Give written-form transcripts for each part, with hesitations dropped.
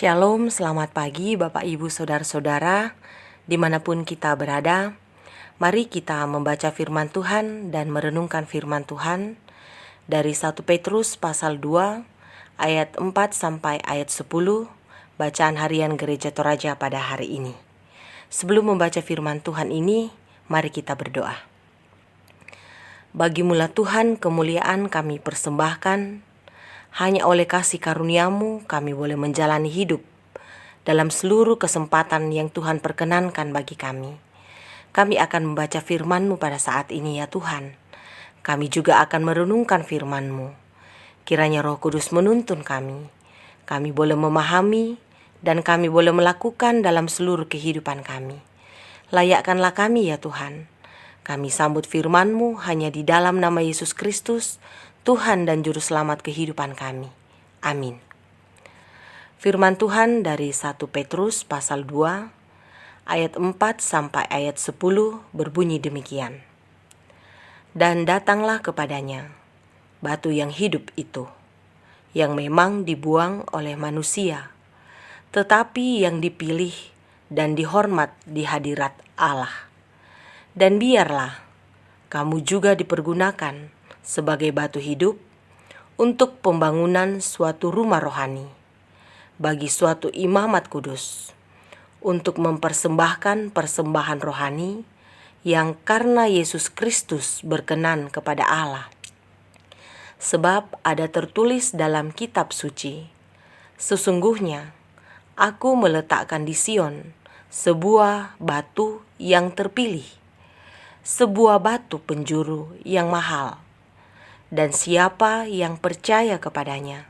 Shalom, selamat pagi Bapak Ibu Saudara-saudara, dimanapun kita berada. Mari kita membaca firman Tuhan dan merenungkan firman Tuhan dari 1 Petrus pasal 2 ayat 4 sampai ayat 10, bacaan harian Gereja Toraja pada hari ini. Sebelum membaca firman Tuhan ini, mari kita berdoa. Bagimulah Tuhan kemuliaan kami persembahkan. Hanya oleh kasih karunia-Mu kami boleh menjalani hidup dalam seluruh kesempatan yang Tuhan perkenankan bagi kami. Kami akan membaca firman-Mu pada saat ini ya Tuhan. Kami juga akan merenungkan firman-Mu. Kiranya Roh Kudus menuntun kami. Kami boleh memahami dan kami boleh melakukan dalam seluruh kehidupan kami. Layakkanlah kami ya Tuhan. Kami sambut firman-Mu hanya di dalam nama Yesus Kristus, Tuhan dan Juru Selamat kehidupan kami. Amin. Firman Tuhan dari 1 Petrus pasal 2 ayat 4 sampai ayat 10 berbunyi demikian. Dan datanglah kepadanya batu yang hidup itu, yang memang dibuang oleh manusia, tetapi yang dipilih dan dihormat di hadirat Allah. Dan biarlah kamu juga dipergunakan sebagai batu hidup untuk pembangunan suatu rumah rohani, bagi suatu imamat kudus, untuk mempersembahkan persembahan rohani yang karena Yesus Kristus berkenan kepada Allah. Sebab ada tertulis dalam kitab suci, sesungguhnya aku meletakkan di Sion sebuah batu yang terpilih, sebuah batu penjuru yang mahal, dan siapa yang percaya kepadanya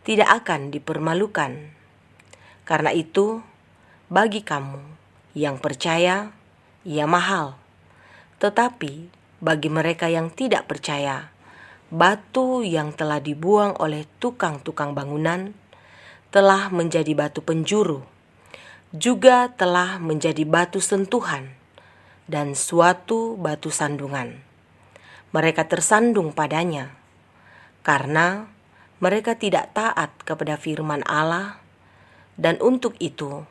tidak akan dipermalukan. Karena itu, bagi kamu yang percaya, ia mahal. Tetapi bagi mereka yang tidak percaya, batu yang telah dibuang oleh tukang-tukang bangunan telah menjadi batu penjuru, juga telah menjadi batu sentuhan dan suatu batu sandungan. Mereka tersandung padanya, karena mereka tidak taat kepada firman Allah, dan untuk itu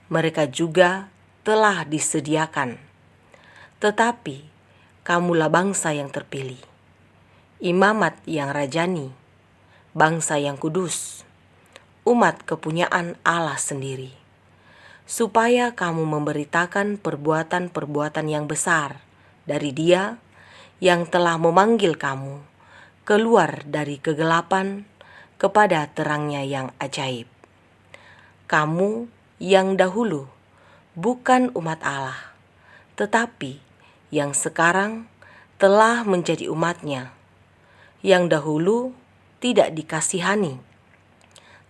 mereka juga telah disediakan. Tetapi kamulah bangsa yang terpilih, imamat yang rajani, bangsa yang kudus, umat kepunyaan Allah sendiri, supaya kamu memberitakan perbuatan-perbuatan yang besar dari Dia yang telah memanggil kamu keluar dari kegelapan kepada terangnya yang ajaib. Kamu yang dahulu bukan umat Allah, tetapi yang sekarang telah menjadi umat-Nya, yang dahulu tidak dikasihani,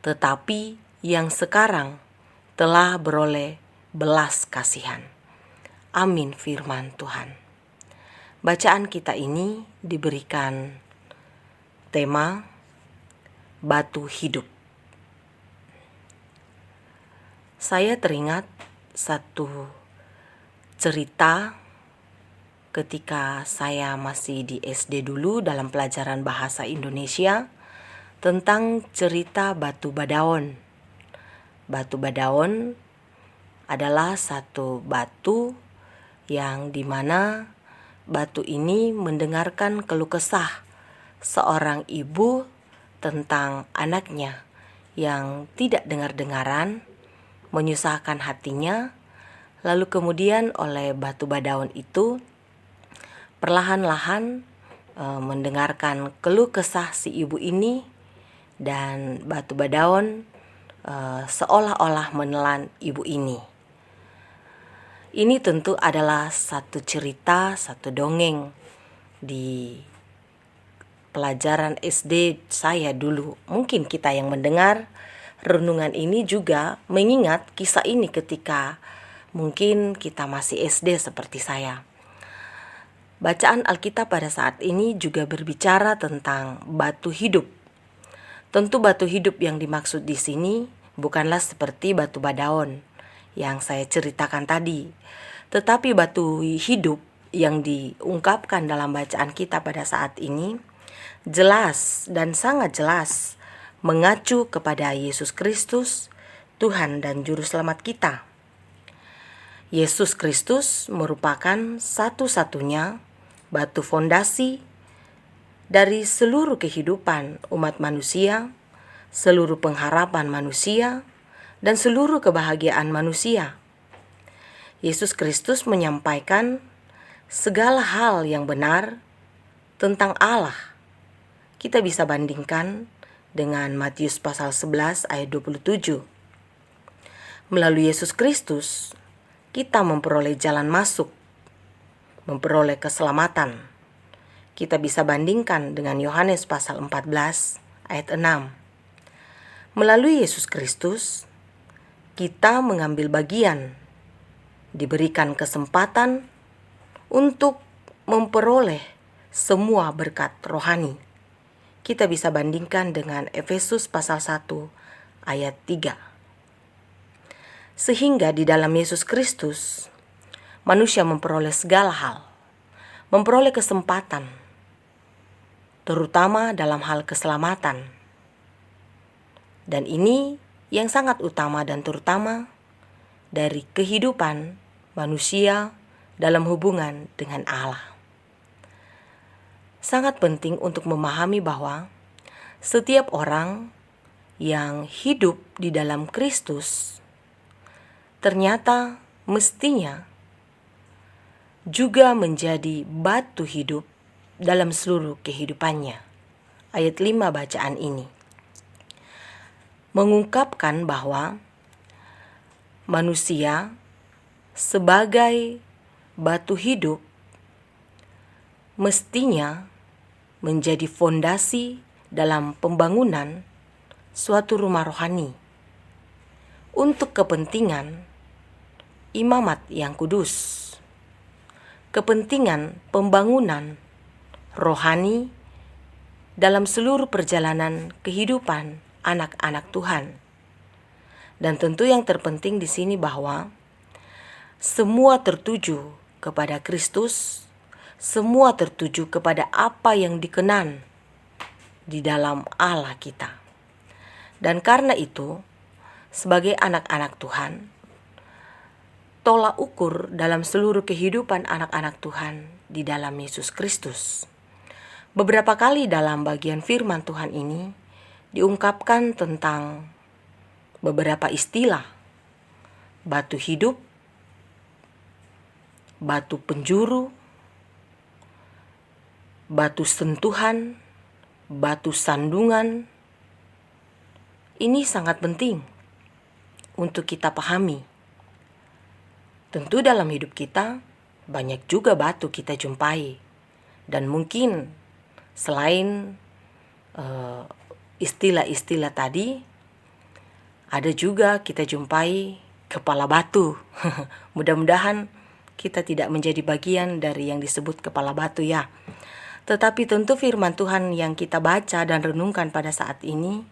tetapi yang sekarang telah beroleh belas kasihan. Amin firman Tuhan. Bacaan kita ini diberikan tema batu hidup. Saya teringat satu cerita ketika saya masih di SD dulu dalam pelajaran bahasa Indonesia tentang cerita Batu Badaon. Batu Badaon adalah satu batu yang dimana batu ini mendengarkan keluh kesah seorang ibu tentang anaknya yang tidak dengar-dengaran, menyusahkan hatinya. Lalu kemudian oleh Batu Badaon itu perlahan-lahan mendengarkan keluh kesah si ibu ini, dan Batu Badaon seolah-olah menelan ibu ini. Ini tentu adalah satu cerita, satu dongeng di pelajaran SD saya dulu. Mungkin kita yang mendengar renungan ini juga mengingat kisah ini ketika mungkin kita masih SD seperti saya. Bacaan Alkitab pada saat ini juga berbicara tentang batu hidup. Tentu batu hidup yang dimaksud di sini bukanlah seperti Batu Badaon yang saya ceritakan tadi, tetapi batu hidup yang diungkapkan dalam bacaan kita pada saat ini jelas dan sangat jelas mengacu kepada Yesus Kristus Tuhan dan Juru Selamat kita. Yesus Kristus merupakan satu-satunya batu fondasi dari seluruh kehidupan umat manusia, seluruh pengharapan manusia, dan seluruh kebahagiaan manusia. Yesus Kristus menyampaikan segala hal yang benar tentang Allah. Kita bisa bandingkan dengan Matius pasal 11 ayat 27. Melalui Yesus Kristus, kita memperoleh jalan masuk, memperoleh keselamatan. Kita bisa bandingkan dengan Yohanes pasal 14 ayat 6. Melalui Yesus Kristus, kita mengambil bagian, diberikan kesempatan untuk memperoleh semua berkat rohani. Kita bisa bandingkan dengan Efesus pasal 1 ayat 3. Sehingga di dalam Yesus Kristus, manusia memperoleh segala hal, memperoleh kesempatan, terutama dalam hal keselamatan. Dan ini yang sangat utama dan terutama dari kehidupan manusia dalam hubungan dengan Allah. Sangat penting untuk memahami bahwa setiap orang yang hidup di dalam Kristus ternyata mestinya juga menjadi batu hidup dalam seluruh kehidupannya. Ayat 5 bacaan ini mengungkapkan bahwa manusia sebagai batu hidup mestinya menjadi fondasi dalam pembangunan suatu rumah rohani untuk kepentingan imamat yang kudus, kepentingan pembangunan rohani dalam seluruh perjalanan kehidupan anak-anak Tuhan. Dan tentu yang terpenting di sini bahwa semua tertuju kepada Kristus, semua tertuju kepada apa yang dikenan di dalam Allah kita. Dan karena itu, sebagai anak-anak Tuhan, tolak ukur dalam seluruh kehidupan anak-anak Tuhan di dalam Yesus Kristus. Beberapa kali dalam bagian firman Tuhan ini diungkapkan tentang beberapa istilah: batu hidup, batu penjuru, batu sentuhan, batu sandungan. Ini sangat penting untuk kita pahami. Tentu dalam hidup kita banyak juga batu kita jumpai. Dan mungkin selain istilah-istilah tadi, ada juga kita jumpai kepala batu. Mudah-mudahan kita tidak menjadi bagian dari yang disebut kepala batu ya. Tetapi tentu firman Tuhan yang kita baca dan renungkan pada saat ini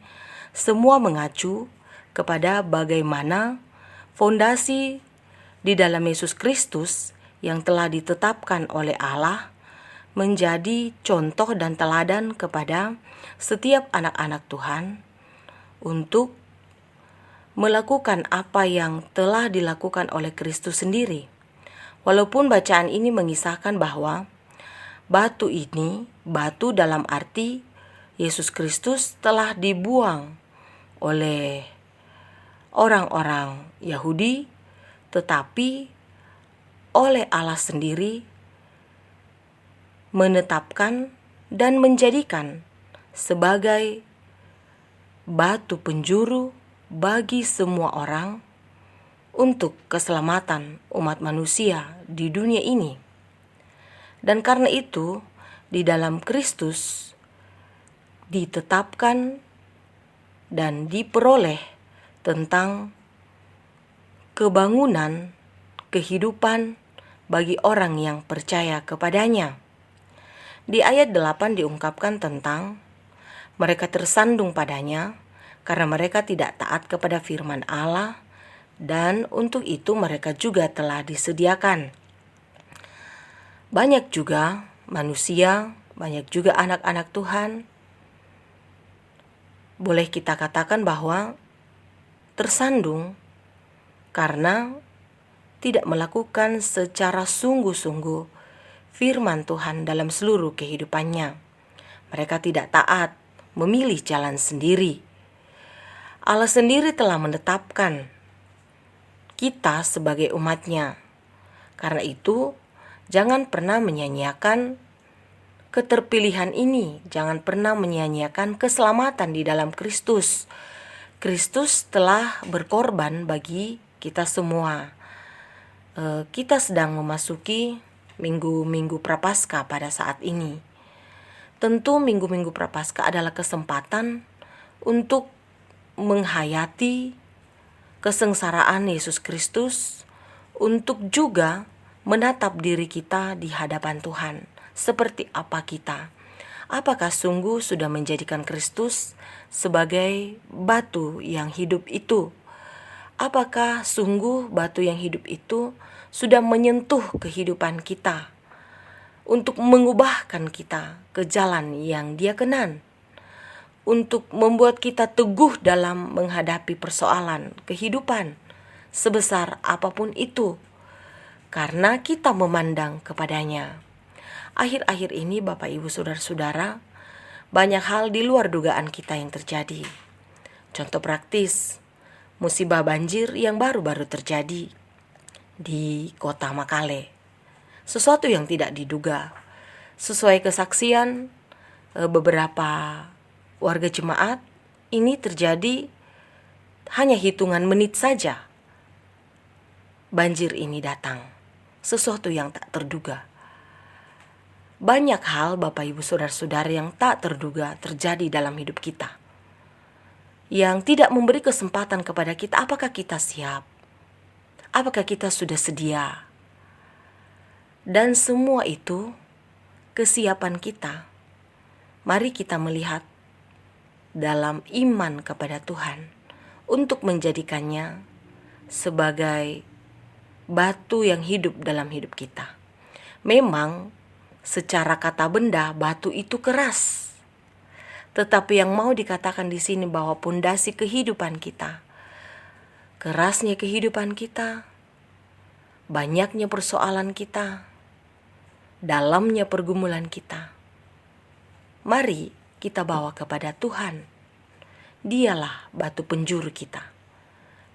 semua mengacu kepada bagaimana fondasi di dalam Yesus Kristus yang telah ditetapkan oleh Allah menjadi contoh dan teladan kepada setiap anak-anak Tuhan untuk melakukan apa yang telah dilakukan oleh Kristus sendiri. Walaupun bacaan ini mengisahkan bahwa batu ini, batu dalam arti Yesus Kristus telah dibuang oleh orang-orang Yahudi, tetapi oleh Allah sendiri menetapkan dan menjadikan sebagai batu penjuru bagi semua orang untuk keselamatan umat manusia di dunia ini. Dan karena itu, di dalam Kristus ditetapkan dan diperoleh tentang kebangunan kehidupan bagi orang yang percaya kepadanya. Di ayat 8 diungkapkan tentang mereka tersandung padanya karena mereka tidak taat kepada firman Allah, dan untuk itu mereka juga telah disediakan. Banyak juga manusia, banyak juga anak-anak Tuhan, boleh kita katakan bahwa tersandung karena tidak melakukan secara sungguh-sungguh firman Tuhan dalam seluruh kehidupannya. Mereka tidak taat, memilih jalan sendiri. Allah sendiri telah menetapkan kita sebagai umatnya. Karena itu, jangan pernah menyia-nyiakan keterpilihan ini. Jangan pernah menyia-nyiakan keselamatan di dalam Kristus. Kristus telah berkorban bagi kita semua. Kita sedang memasuki minggu-minggu Prapaskah pada saat ini. Tentu minggu-minggu Prapaskah adalah kesempatan untuk menghayati kesengsaraan Yesus Kristus, untuk juga menatap diri kita di hadapan Tuhan. Seperti apa kita? Apakah sungguh sudah menjadikan Kristus sebagai batu yang hidup itu? Apakah sungguh batu yang hidup itu sudah menyentuh kehidupan kita untuk mengubahkan kita ke jalan yang Dia kenan, untuk membuat kita teguh dalam menghadapi persoalan kehidupan sebesar apapun itu, karena kita memandang kepadanya. Akhir-akhir ini Bapak Ibu Saudara-saudara, banyak hal di luar dugaan kita yang terjadi. Contoh praktis, musibah banjir yang baru-baru terjadi di kota Makale. Sesuatu yang tidak diduga. Sesuai kesaksian beberapa warga jemaat, ini terjadi hanya hitungan menit saja. Banjir ini datang. Sesuatu yang tak terduga. Banyak hal Bapak Ibu Saudara-saudara yang tak terduga terjadi dalam hidup kita, yang tidak memberi kesempatan kepada kita. Apakah kita siap? Apakah kita sudah sedia? Dan semua itu kesiapan kita. Mari kita melihat dalam iman kepada Tuhan untuk menjadikannya sebagai batu yang hidup dalam hidup kita. Memang secara kata benda batu itu keras. Tetapi yang mau dikatakan di sini bahwa pondasi kehidupan kita, kerasnya kehidupan kita, banyaknya persoalan kita, dalamnya pergumulan kita, mari kita bawa kepada Tuhan. Dialah batu penjuru kita.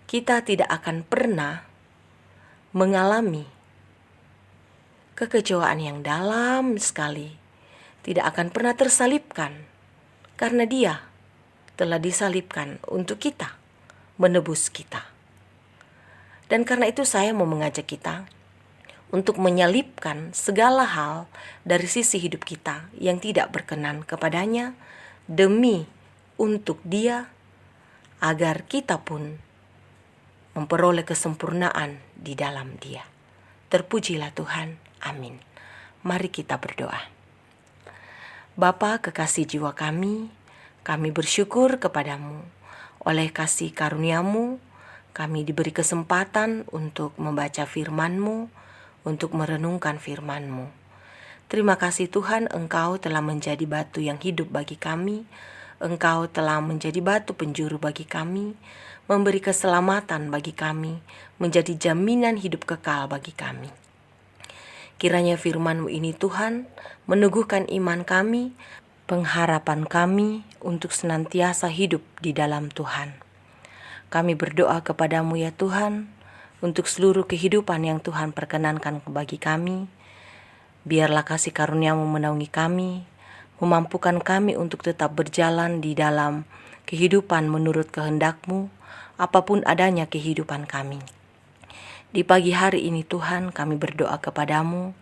Kita tidak akan pernah mengalami kekecewaan yang dalam sekali, tidak akan pernah tersalibkan, karena Dia telah disalibkan untuk kita, menebus kita. Dan karena itu saya mau mengajak kita untuk menyalipkan segala hal dari sisi hidup kita yang tidak berkenan kepadanya, demi untuk Dia, agar kita pun memperoleh kesempurnaan di dalam Dia. Terpujilah Tuhan. Amin. Mari kita berdoa. Bapa kekasih jiwa kami bersyukur kepadamu. Oleh kasih karunia-Mu, kami diberi kesempatan untuk membaca firman-Mu, untuk merenungkan firman-Mu. Terima kasih Tuhan, Engkau telah menjadi batu yang hidup bagi kami. Engkau telah menjadi batu penjuru bagi kami, memberi keselamatan bagi kami, menjadi jaminan hidup kekal bagi kami. Kiranya firman-Mu ini Tuhan meneguhkan iman kami, pengharapan kami untuk senantiasa hidup di dalam Tuhan. Kami berdoa kepada-Mu ya Tuhan, untuk seluruh kehidupan yang Tuhan perkenankan bagi kami. Biarlah kasih karunia-Mu menaungi kami, memampukan kami untuk tetap berjalan di dalam kehidupan menurut kehendak-Mu, apapun adanya kehidupan kami. Di pagi hari ini Tuhan, kami berdoa kepada-Mu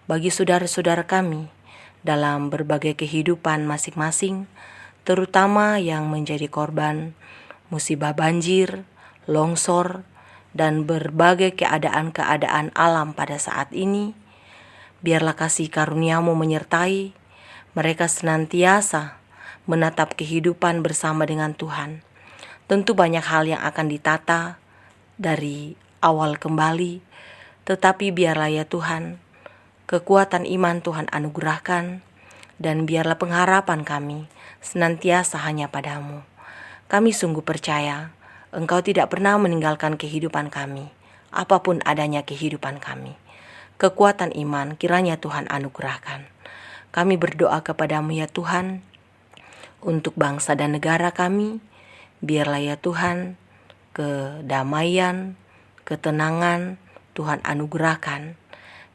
bagi saudara-saudara kami dalam berbagai kehidupan masing-masing, terutama yang menjadi korban musibah banjir, longsor, dan berbagai keadaan-keadaan alam pada saat ini. Biarlah kasih karunia-Mu menyertai mereka senantiasa menatap kehidupan bersama dengan Tuhan. Tentu banyak hal yang akan ditata dari awal kembali, tetapi biarlah ya Tuhan, kekuatan iman Tuhan anugerahkan, dan biarlah pengharapan kami senantiasa hanya pada-Mu. Kami sungguh percaya Engkau tidak pernah meninggalkan kehidupan kami, apapun adanya kehidupan kami. Kekuatan iman kiranya Tuhan anugerahkan. Kami berdoa kepadamu ya Tuhan, untuk bangsa dan negara kami. Biarlah ya Tuhan, kedamaian, ketenangan Tuhan anugerahkan.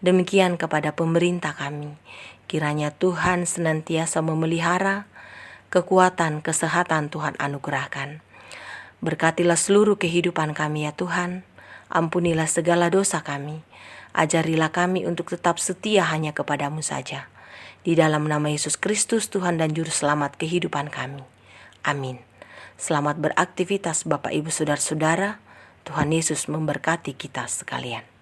Demikian kepada pemerintah kami. Kiranya Tuhan senantiasa memelihara, kekuatan, kesehatan Tuhan anugerahkan. Berkatilah seluruh kehidupan kami ya Tuhan. Ampunilah segala dosa kami. Ajarilah kami untuk tetap setia hanya kepadamu saja. Di dalam nama Yesus Kristus, Tuhan dan Juru Selamat kehidupan kami. Amin. Selamat beraktivitas Bapak Ibu Saudara-saudara. Tuhan Yesus memberkati kita sekalian.